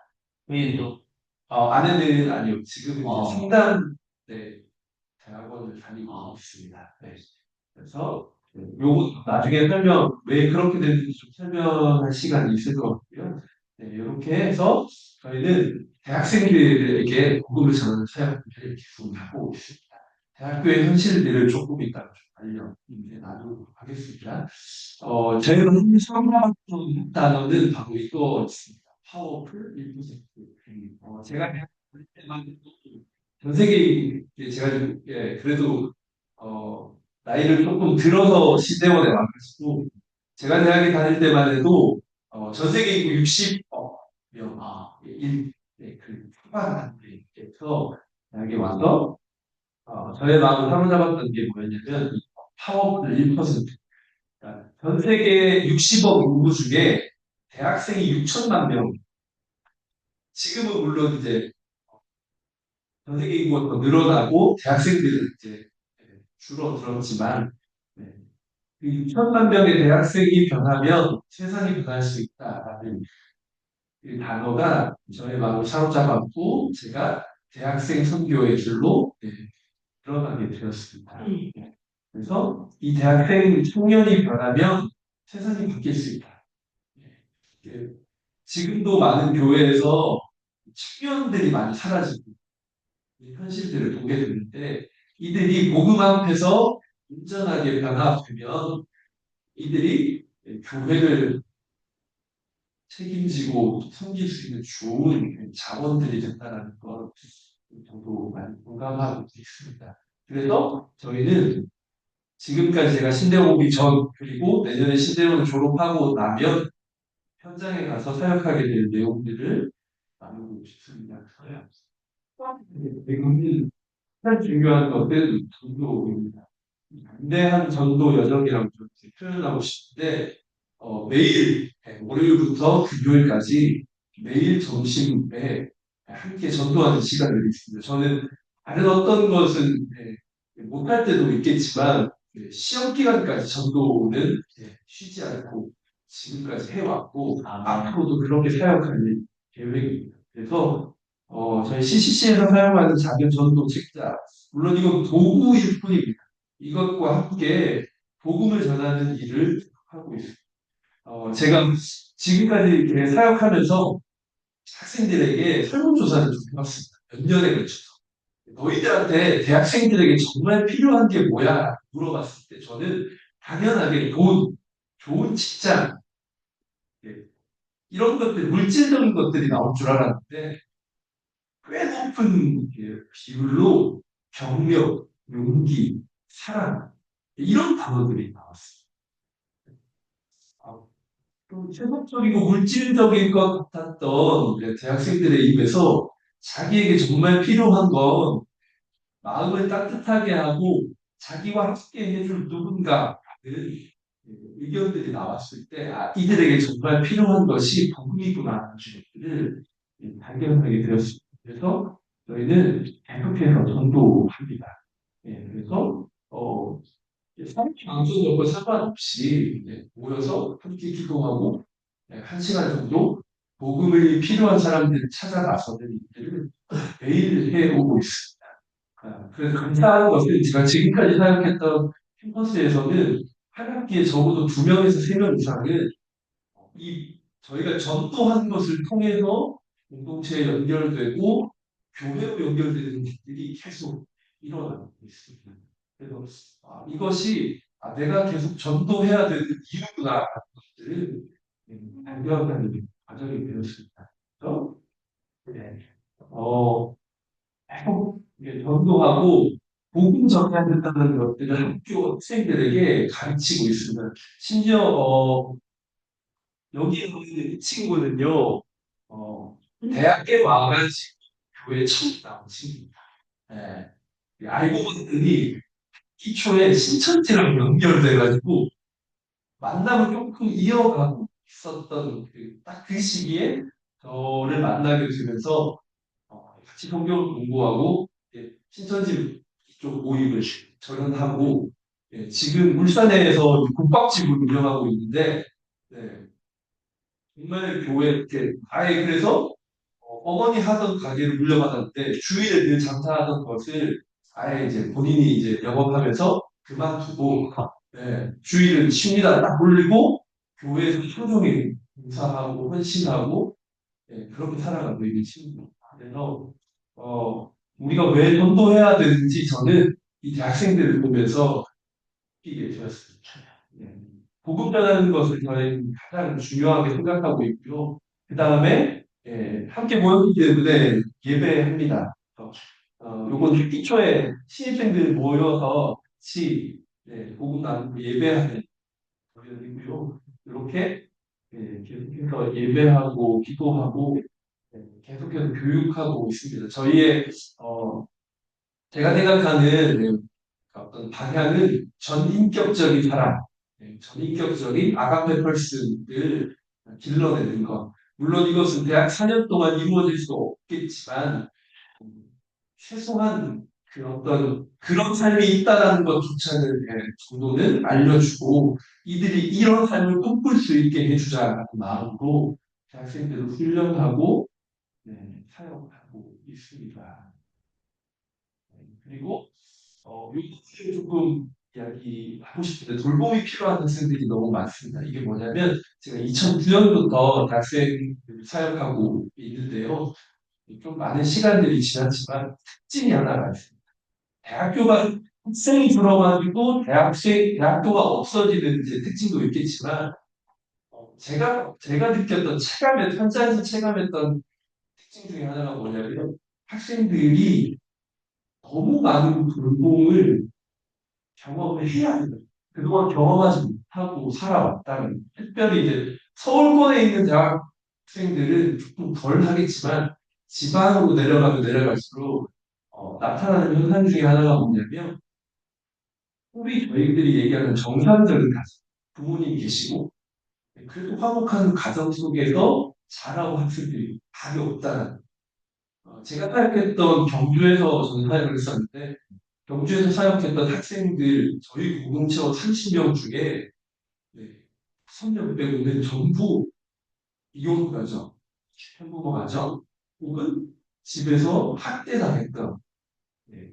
부인도 아내는 아니요. 지금은 이제 상담 대학원을 다니고 있습니다. 네. 그래서 요거 나중에 왜 그렇게 됐는지 좀 설명할 시간이 있을 것 같고요. 네, 이렇게 해서 저희는 대학생들에게 복음을 전하는 사역을 계속 하고 있습니다. 대학교의 현실들을 조금 이따 좀 나누도록 하겠습니다. 저희가 사용하는 단어는 바로 이거 있습니다. 파워풀 1%. 제가 대학 다닐 때만 해도 전 세계 제가 좀 그래도 나이를 조금 들어서 시대원에 와가지고 제가 대학에 다닐 때만 해도 전 세계 인구 60억 명, 그 초반 단계에서 대학에 와서 저의 마음을 사로잡았던 게 뭐였냐면 파워풀 1%. 그러니까 전 세계 60억 인구 중에 대학생이 6천만 명 지금은 물론 이제 전세계 인구가 더 늘어나고 대학생들은 이제 줄어들었지만 네, 그 6천만 명의 대학생이 변하면 세상이 변할 수 있다라는 그 단어가 저의 마음을 사로잡았고 제가 대학생 선교의 길로 들어가게 되었습니다. 그래서 이 대학생 청년이 변하면 세상이 바뀔 수 있다. 예, 지금도 많은 교회에서 청년들이 많이 사라지고 이 현실들을 보게 되는데 이들이 복음 앞에서 온전하게 변화되면 이들이 교회를 책임지고 섬길 수 있는 좋은 자원들이 된다는 것 저도 많이 공감하고 있습니다. 그래서 저희는 지금까지 제가 신대원 오기 전 그리고 내년에 신대원을 졸업하고 나면 현장에 가서 사역하게 될 내용들을 나누고 싶습니다. 지금은 가장 중요한 것은 전도입니다. 담대한 전도 여정이라고 좀 표현하고 싶은데 매일 월요일부터 금요일까지 매일 점심에 함께 전도하는 시간을 있습니다. 저는 다른 어떤 것은 못할 때도 있겠지만 시험 기간까지 전도는 쉬지 않고 지금까지 해왔고 앞으로도 그렇게 사역할 계획입니다. 그래서 저희 CCC에서 사용하는 작은 전도 책자 물론 이건 도구일 뿐입니다. 이것과 함께 복음을 전하는 일을 하고 있습니다. 제가 지금까지 이렇게 사역하면서 학생들에게 설문조사를 좀 해봤습니다. 몇 년에 걸쳐서. 너희들한테 대학생들에게 정말 필요한 게 뭐야? 물어봤을 때 저는 당연하게 돈, 좋은 직장, 예, 이런 것들, 물질적인 것들이 나올 줄 알았는데 꽤 높은 비율로 경력, 용기, 사랑 이런 단어들이 나왔어요. 좀 세속적이고 물질적인 것 같았던 대학생들의 입에서 자기에게 정말 필요한 건 마음을 따뜻하게 하고 자기와 함께 해줄 누군가라는 의견들이 나왔을 때 이들에게 정말 필요한 것이 복음이구나 하는 것들을 발견하게 되었습니다. 그래서 저희는 계속해서 전도합니다. 그래서 장소적과 상관없이 모여서 함께 기도하고 1시간 정도 복음이 필요한 사람들을 찾아가서는 일들을 매일 해오고 있습니다. 그래서 감사한 것은 제가 지금까지 사역했던 캠퍼스에서는 한 학기에 적어도 2명에서 3명 이상은 저희가 전도한 것을 통해서 공동체에 연결되고 교회로 연결되는 일들이 계속 일어나고 있습니다. 그래서 이것이 내가 계속 전도해야 되는 이유구나 하는 것들을 발견하는 과정이 되었습니다. 그래서 계속 전도하고 복음 전해야 된다는 것들을 학교 학생들에게 가르치고 있습니다. 심지어 여기 있는 이 친구는요, 대학에 와가지고 교회 처음 나온 친구입니다. 알고 봤더니 기초에 신천지랑 연결돼가지고 만남을 조금 이어가고 있었던 딱 그 시기에 저를 만나게 되면서 같이 성경을 공부하고 신천지 쪽 모임을 전환하고 지금 울산에서 국밥집을 운영하고 있는데 정말 교회 이렇게 아예 그래서 어머니 하던 가게를 물려받았는데 주일에 늘 장사하던 것을 아예 이제 본인이 이제 영업하면서 그만두고 주일은 쉽니다 딱 올리고 교회에서 소종일 봉사하고 헌신하고 그렇게 살아가고 있는 친구입니다. 그래서 우리가 왜 전도해야 되는지 저는 이 대학생들을 보면서 느끼게 되었습니다. 복음 전하는 것을 저희는 가장 중요하게 생각하고 있고요. 그 다음에 함께 모였기 때문에 예배합니다. 요건 기초에 신입생들 모여서 같이 복음 나누고 예배하는 교회이고요. 이렇게 계속해서 예배하고 기도하고 계속해서 교육하고 있습니다. 저희의 제가 생각하는 어떤 방향은 전인격적인 사람, 전인격적인 아가페 펄슨을 길러내는 것. 물론 이것은 대학 4년 동안 이루어질 수 없겠지만, 최소한 그 어떤 그런 삶이 있다라는 것조차는 정도는 알려주고 이들이 이런 삶을 꿈꿀 수 있게 해주자라는 마음으로 대학생들을 훈련하고 사역하고 있습니다. 그리고 요것을 조금 이야기하고 싶은데 돌봄이 필요한 학생들이 너무 많습니다. 이게 뭐냐면 제가 2009년부터 대학생 사역하고 있는데요. 좀 많은 시간들이 지났지만 특징이 하나가 있습니다. 대학교가 학생이 들어가지고 대학교가 없어지는 이제 특징도 있겠지만 제가 느꼈던 현장에서 체감했던 특징 중에 하나가 뭐냐면 학생들이 너무 많은 돌봄을 경험을 해야 돼요. 그동안 경험하지 못하고 살아왔다는 특별히 이제 서울권에 있는 대학생들은 조금 덜 하겠지만 지방으로 내려가면 내려갈수록 나타나는 현상 중에 하나가 뭐냐면 저희들이 얘기하는 정상적인 가정, 부모님 계시고 그래도 화목한 가정 속에서 자라고 학생들이 답이 없다는 제가 사역했던 경주에서 저는 사역을 했었는데 경주에서 사역했던 학생들 저희 공동체원 30명 중에 3명 빼고는 전부 이혼 가정, 편부모 가정 혹은 집에서 학대당했던 네,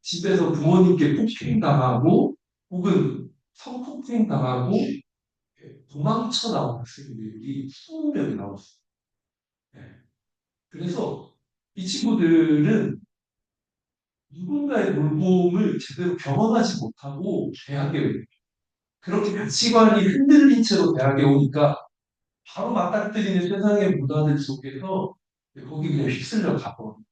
집에서 부모님께 폭행당하고 혹은 성폭행당하고 도망쳐 나온 학생들이 20명이 나왔어요. 네. 그래서 이 친구들은 누군가의 돌봄을 제대로 경험하지 못하고 대학에 오니까 그렇게 가치관이 흔들린 채로 대학에 오니까 바로 맞닥뜨리는 세상의 문화들 속에서 거기 그냥 휩쓸려 가버리죠.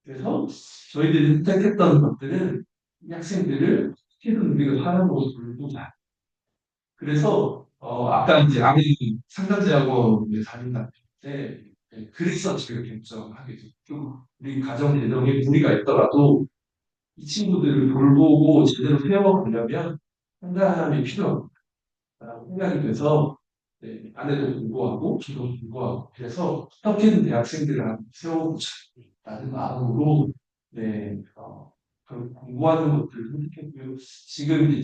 그래서 저희들이 선택했던 것들은 이 학생들을 어떻게든 우리가 사람으로 돌보자. 그래서 아까 이제 아는 상담대학원에 다닌다는데 그래서 제가 결정하게 됐죠. 우리 가정 재정에 무리가 있더라도 이 친구들을 돌보고 제대로 세워보려면 상담이 필요하다고 생각이 돼서 아내도 공부하고 저도 공부하고 그래서 어떻게든 대학생들을 한번 세워보자라는 마음으로 그런 공부하는 것들을 선택했고요. 지금 이제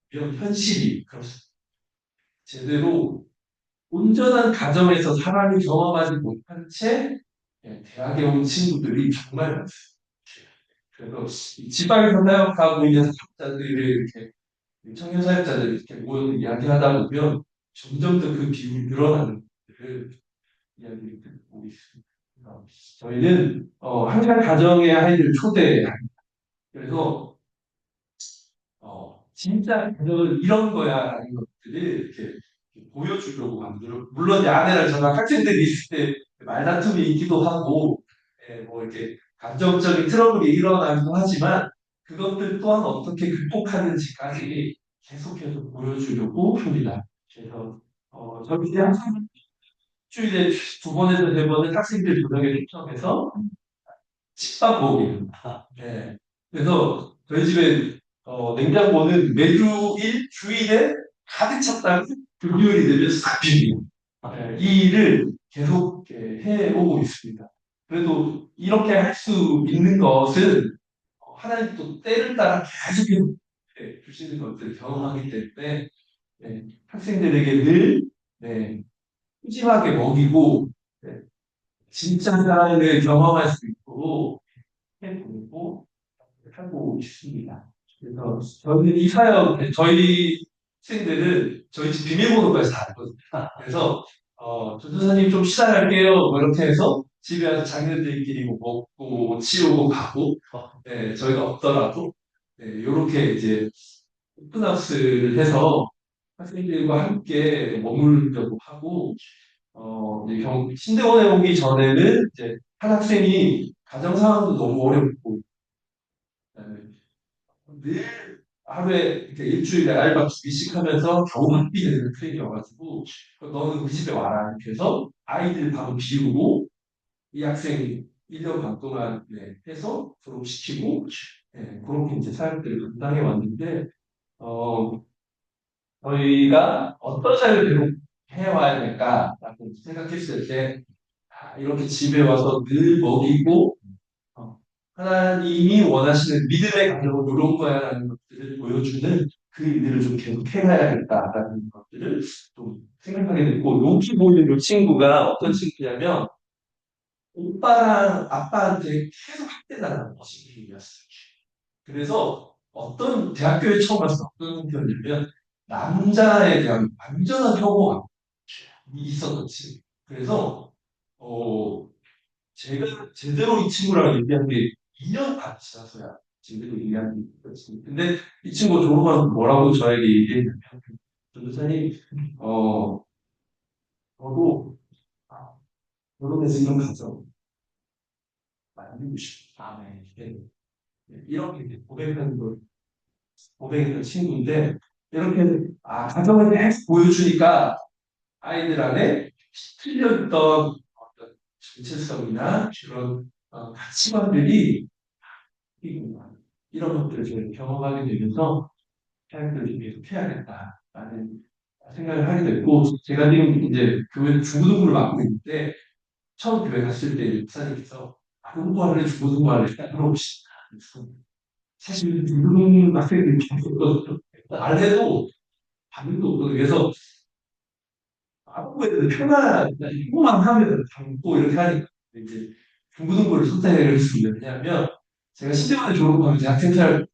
집이랑 현실이 그렇습니다. 제대로 온전한 가정에서 사랑을 경험하지 못한 채 대학에 온 친구들이 정말 많습니다. 그래서 이 지방에서 사역하고 있는 사역자들을 이렇게 청년 사역자들 이렇게 모여서 이야기하다 보면 점점 더 그 비율이 늘어나는 것들을 이야기를 듣고 있습니다. 저희는 항상 가정의 아이를 초대합니다. 그래서 진짜 가정은 이런 거야라는 것들을 이렇게 보여주려고 만들어. 물론 이제 아내랑 저랑 학생들이 있을 때 말다툼이 있기도 하고, 뭐 이렇게 감정적인 트러블이 일어나기도 하지만 그것들 또한 어떻게 극복하는지까지 계속해서 보여주려고 합니다. 그래서 저희 이제 항상 일주일에 2번에서 3번은 학생들 저녁에 초청해서 집밥 먹입니다. 네. 그래서 저희 집에 냉장고는 매주 주일에 가득 찼다가 금요일이 되면 싹 비웁니다. 이 일을 계속 해오고 있습니다. 그래도 이렇게 할 수 있는 것은 하나님 또 때를 따라 계속 주시는 것들을 경험하기 때문에 학생들에게 늘 푸짐하게 먹이고 진짜 하나님을 경험할 수 있도록 해보고 하고 있습니다. 그래서 저는 이 사역 저희 학생들은 저희 집 비밀번호까지 다 알거든요. 그래서 전도사님 좀 쉬다 갈게요. 뭐 이렇게 해서 집에 와서 자기네들끼리 뭐 먹고 뭐 치우고 가고 저희가 없더라도 이렇게 이제 오픈하우스를 해서 학생들과 함께 머물려고 하고 이제 신대원에 오기 전에는 이제 한 학생이 가정 상황도 너무 어렵고 늘 하루에 이렇게 일주일에 알바 2개씩 하면서 겨우 학비 내는 트레이너여가지고 너는 우리 집에 와라 이렇게 해서 아이들 방을 비우고 이 학생이 1년 반 동안 해서 졸업시키고 그렇게 이제 사역들을 감당해 왔는데 저희가 어떤 사역을 해와야 될까라고 생각했을 때 이렇게 집에 와서 늘 먹이고 하나님이 원하시는 믿음의 가정은 이런 거야라는 것들을 보여주는 그 일들을 좀 계속 해가야겠다라는 것들을 좀 생각하게 됐고 여기 보이는 이 친구가 어떤 친구냐면 오빠랑 아빠한테 계속 학대당하는 친구였어요. 그래서 어떤 대학교에 처음 와서 어떤 성격이냐면 남자에 대한 완전한 혐오가 있었던 친구. 그래서 제가 제대로 이 친구랑 얘기한 게 2년 반 지나서야 제대로 얘기한 게 있었어요. 근데 이 친구 졸업하고 뭐라고 저에게 얘기했냐면 전도사님 저도 결혼해서 이런 가정 만들고 싶다. 이렇게 이제 고백했던 친구인데 이렇게 가정을 계속 보여주니까 아이들 안에 틀려있던 어떤 정체성이나 그런 가치관들이 이런 것들을 저희 경험하게 되면서 사역들을 계속 해야겠다라는 생각을 하게 됐고 제가 지금 이제 교회 중고등부를 맡고 있는데 처음 교회 갔을 때 목사님께서 공부할래 중고등부할래 물어보시다. 사실 중고등 학생들이 계속 안 해도 반응도 없고 그래서 아무래도 편한 공부만 하면 담고 이렇게 하니까 이제 중고등부를 선택을 했습니다. 왜냐하면 제가 신대원에 졸업하면 대학생 생활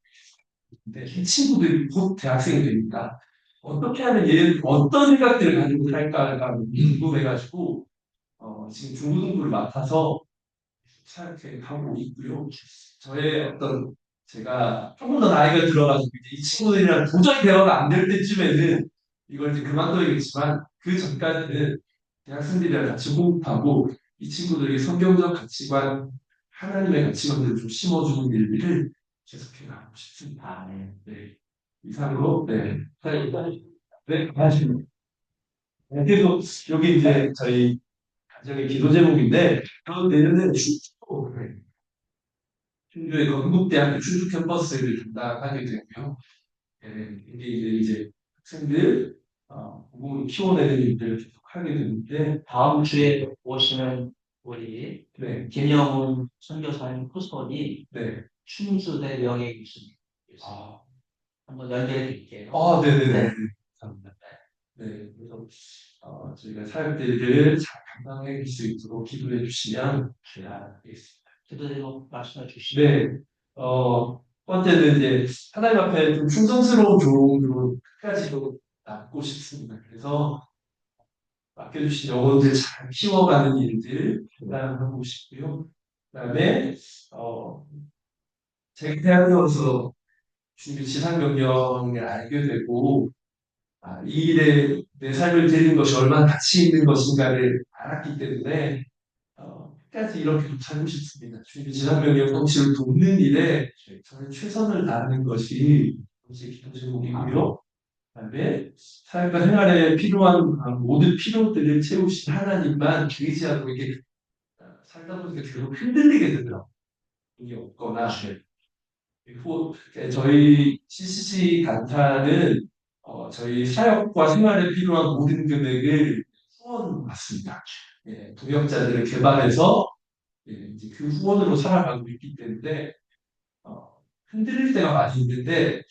이 친구들이 곧 대학생이 되니까 어떻게 하면 얘 어떤 생각들을 가지고 살까가 궁금해가지고 지금 중고등부를 맡아서 사역하고 있고요. 저의 어떤 제가 조금 더 나이가 들어가지고 이제 이 친구들이랑 도저히 대화가 안 될 때쯤에는 이걸 이제 그만둬야겠지만 그 전까지는 대학생들이랑 같이 호흡하고 이 친구들에게 성경적 가치관, 하나님의 가치관들을 좀 심어주는 일들을 계속해 나가고 싶습니다. 네. 이상으로, 네. 네, 하십니다. 그래서 여기 이제 저희 가정의 기도 제목인데, 내년에 충주의 건국대학교 충주 캠퍼스를 담당하게 되고요. 이게 이제 학생들, 공부를 키워내는 일들을 계속 하게 되는데, 다음 주에 오시는 우리 네, 김영훈 선교사님 후손이 네. 충주대 명예교수님께서 한번 연결해 드릴게요. 네네네. 네. 감사합니다. 네, 그래서 저희가 사역들을 잘 감당해 줄 수 있도록 기도해 주시면 되겠습니다. 기도 제목 말씀해 주시죠. 네, 첫 번째는 이제 하나님 앞에 좀 충성스러운 종으로 끝까지도 남고 싶습니다. 그래서 맡겨주신 영혼들 잘 키워가는 일들 감당하고 싶고요. 그다음에 제가 태어나서 주님 지상명령을 알게 되고 이 일에 내 삶을 드리는 것이 얼마나 가치 있는 것인가를 알았기 때문에 끝까지 이렇게 좀 살고 싶습니다. 주님의 지상명령 성취를 돕는 일에 저는 최선을 다하는 것이 제 기도 제목이고요. 그다음에 삶과 생활에 필요한 모든 필요들을 채우신 하나님만 의지하고 이렇게 살다 보니까 계속 흔들리게 되더라고요. 돈이 없거나 그리고 저희 CCC 단타는 저희 사역과 생활에 필요한 모든 금액을 후원 받습니다. 동역자들을 개발해서 이제 그 후원으로 살아가고 있기 때문에 흔들릴 때가 많이 있는데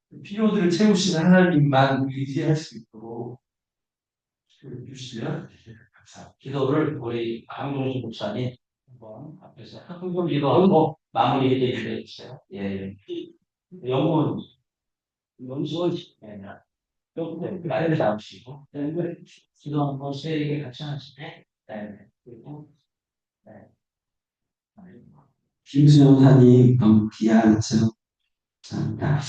그 필요들을 채우시는 하나님만 의지할 수 있도록 해주시면 감사합니다. 기도를 우리 강동진 목사님 한번 앞에서 한번 기도하고 마무리 해주셔야 주세요. 예. 영혼 조금 말을 나오시고 기도 한번 세게 같이 하시네. 네. 그리고 김수영 사님 너무 귀한 제목 감사합니다.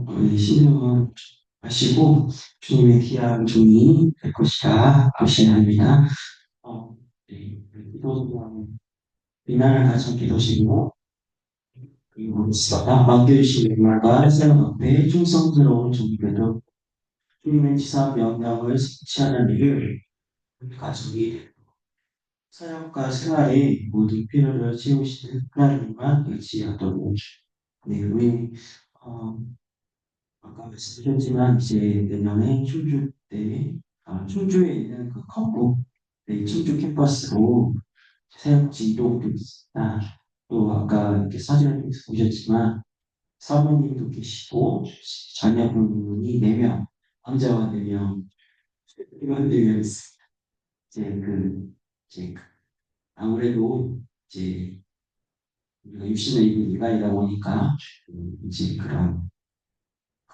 우리 신령은 하시고 주님의 귀한 종이 될 것이라 고신합니다. 기도는 비난을 가진 기도시고 그리고 맡겨주신 말과 생각 앞에 충성스러운 종교도 주님의 지상 명령을 성취하는 일을 가족이 사역과 생활의 모든 필요를 채우시는 하나님만 의지하도록 우리 아까 말씀드렸지만 이제 내년에 충주에 있는 그 건국 충주 캠퍼스로 새롭게 이동도 있습니다. 또 아까 이렇게 사진을 통해서 보셨지만 사모님도 계시고 자녀분이 4명, 남자와 4명, 이런 4명 있습니다. 이제 아무래도 이제 우리가 육신의 입은 인간이다 보니까 이제 그런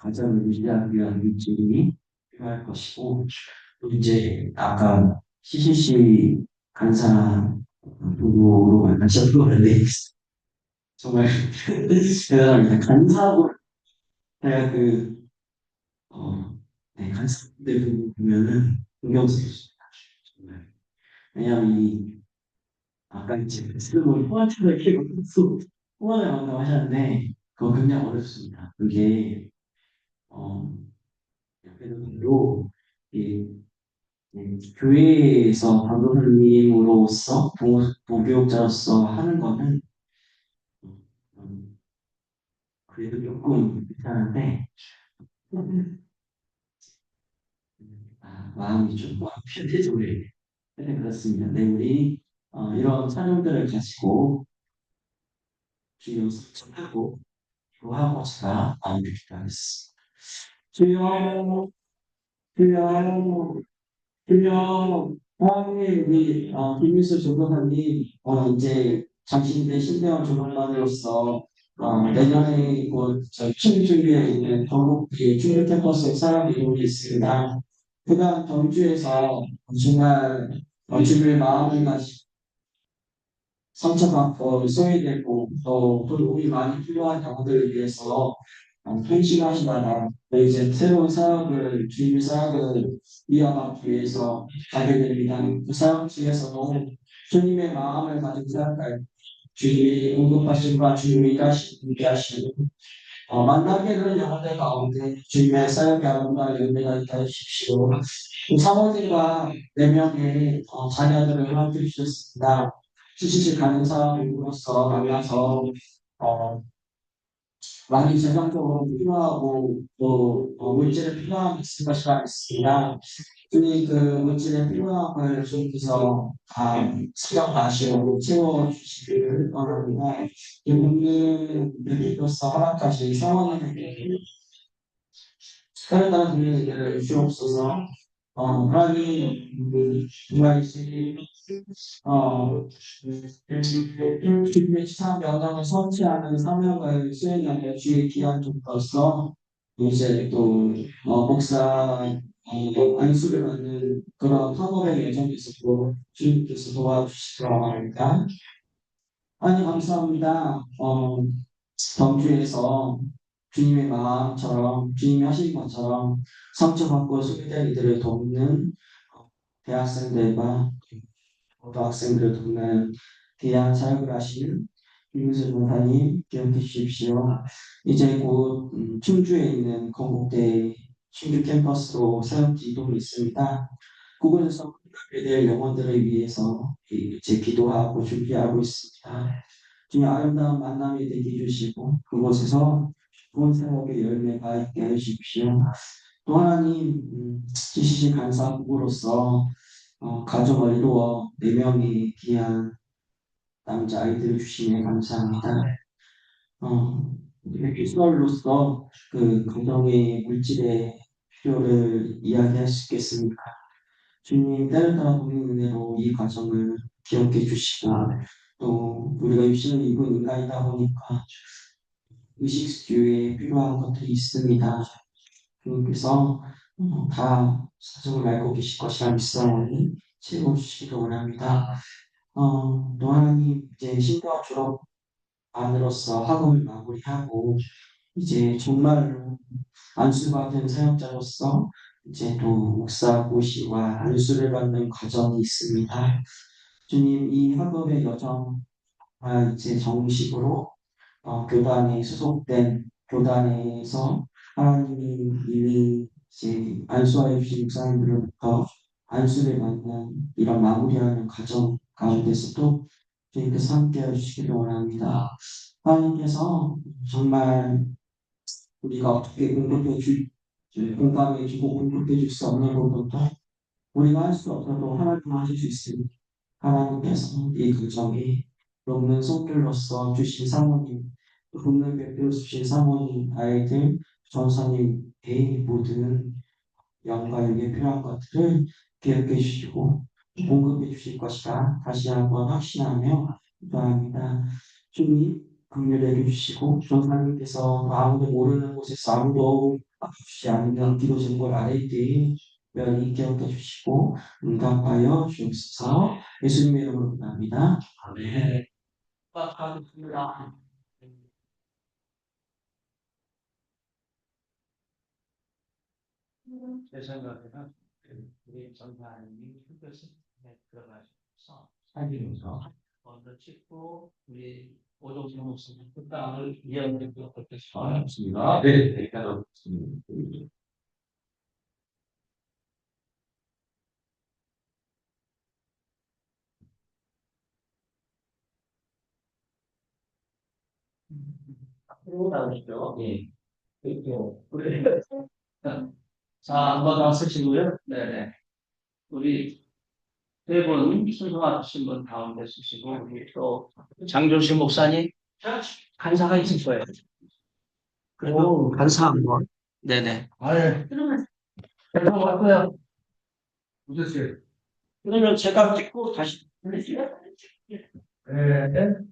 가정을 유지하기 위한 물질이 필요할 것이고 또 이제 아까 CCC 간사 부부로 만나셨는데 정말 대단합니다. 간사하고 제가 간사분들 보면은 존경스럽습니다. 정말. 왜냐하면 아까 이제 말씀을 포괄적으로 이렇게 포괄을 한다고 하셨는데 그거 굉장히 어렵습니다. 그게 옆에도 이 교회에서 방송선생님으로서 보교육자로서 하는 거는 음, 그래도 조금 괜찮은데 마음이 좀 편해져 그래. 네, 그렇습니다. 네, 우리 이런 사명들을 가지고 주여 성찰하고 기도하고 제가 마음을 기도하겠습니다. 주여, 주여, 주여, 하나님 우리 김민수 조교사님 이제 장신대 신대원 조교관으로서 내년에 저희 충주에 있는 경북 충주 캠퍼스에 사람 이동이 있습니다. 그간 경주에서 정말 주님의 마음을 가지고 상처받고 소외되고 또 도움이 많이 필요한 영혼들을 위해서 헌신하시다가 이제 새로운 사역을 주님의 사역을 이어가기 위해서 가게 됩니다. 그 사역 중에서도 주님의 마음을 가지고 생각할 주님이 응급하심과 주님이 일하시는 만나게 되는 영혼들 가운데 주님의 사역의 아름다운 열매가 있게 하십시오. 사모님과 4명의 자녀들을 허락해 주셨습니다. 주시실 간사로서 만나서 많이 재정적으로 필요하고 또 물질에 필요함이 있을 것이라 믿습니다. 주님 그 물질에 필요함을 주님께서 수정하시고 채워주시기를 원합니다. 이 묻는 우리로서 허락하신 상황에게 다른 분들을 주옵소서. 하나님 정말 주님의 지상 명령을 성취하는 사명을 수행하며 주의 귀한 종로서 이제 또 목사 안수를 하는 그런 학업의 예정에서도 주님께서 도와주시기로 합니다. 하나님 감사합니다. 경주에서 주님의 마음처럼 주님이 하신 것처럼 상처받고 소외된 이들을 돕는 대학생들과 고등학생들을 돕는 귀한 사역을 하시는 김문수 목사님 기억해 주십시오. 이제 곧 충주에 있는 건국대 충주 캠퍼스로 사역 이동이 있습니다. 그곳에서 만나게 될 영혼들을 위해서 이제 기도하고 준비하고 있습니다. 주님 아름다운 만남이 되게 해주시고 그곳에서 좋은 사역의 열매가 있게 해주십시오. 또 하나님 지시신 간사 부부로서 가정을 이루어 4명의 귀한 남자 아이들을 주시니 감사합니다. 일설로서 그 가정의 물질의 필요를 이야기할 수 있겠습니까? 주님 때를 따라 보는 은혜로 이 과정을 기억해 주시고 또 우리가 육신을 입은 인간이다 보니까 의식주에 필요한 것들이 있습니다. 주님께서 다 사정을 알고 계실 것이라 믿사오니 채워주시기를 원합니다. 또 하나님 이제 신대원 졸업 안으로서 학업을 마무리하고 이제 정말로 안수받은 사역자로서 이제 또 목사 고시와 안수를 받는 과정이 있습니다. 주님 이 학업의 여정 이제 정식으로 교단에 소속된 교단에서 하나님이 이미 이제 안수하여 주신 목사님들로부터 안수를 받는 이런 마무리하는 과정 가운데서도 주님께서 함께해 주시기를 원합니다. 하나님께서 정말 우리가 어떻게 공감해주고 공급해줄 수 없는 부분도 우리가 할 수 없어도 하나님은 하실 수 있습니다. 하나님께서 이 가정에 돕는 손길로서 주신 사모님, 돕는 배필로 주신 사모님, 아이들, 전사님, 개인 모든 영과 육에 필요한 것들을 기억해 주시고 공급해 주실 것이다. 다시 한번 확신하며 기도합니다. 주님, 긍휼히 주시고 전사님께서 아무도 모르는 곳에서 아무도 아프지 않는 기도 제목을 아뢰 때에 면이 기억해 주시고 응답하여 주옵소서. 예수님의 이름으로 기도합니다. 아멘. 축하드립니다. 제 생각에는 우리 전사님이 흑것을 들어가셔서 살리면서 먼저 찍고 우리 오종신 목사님 그 땅을 이야기해 주셨습니다. 네, 일단은 앞으로 나오시죠. 예. 그리고 우리 자, 한번 더 쓰시고요. 네네. 우리 세 분 순서 맞으신 분 가운데 쓰시고 우리 또 장조신 목사님 간사가 있을 거예요. 그리고 간사 한번. 네네. 아예 간사 왔고요. 무슨 씨? 그러면 제가 찍고 다시 보내주세요. 네.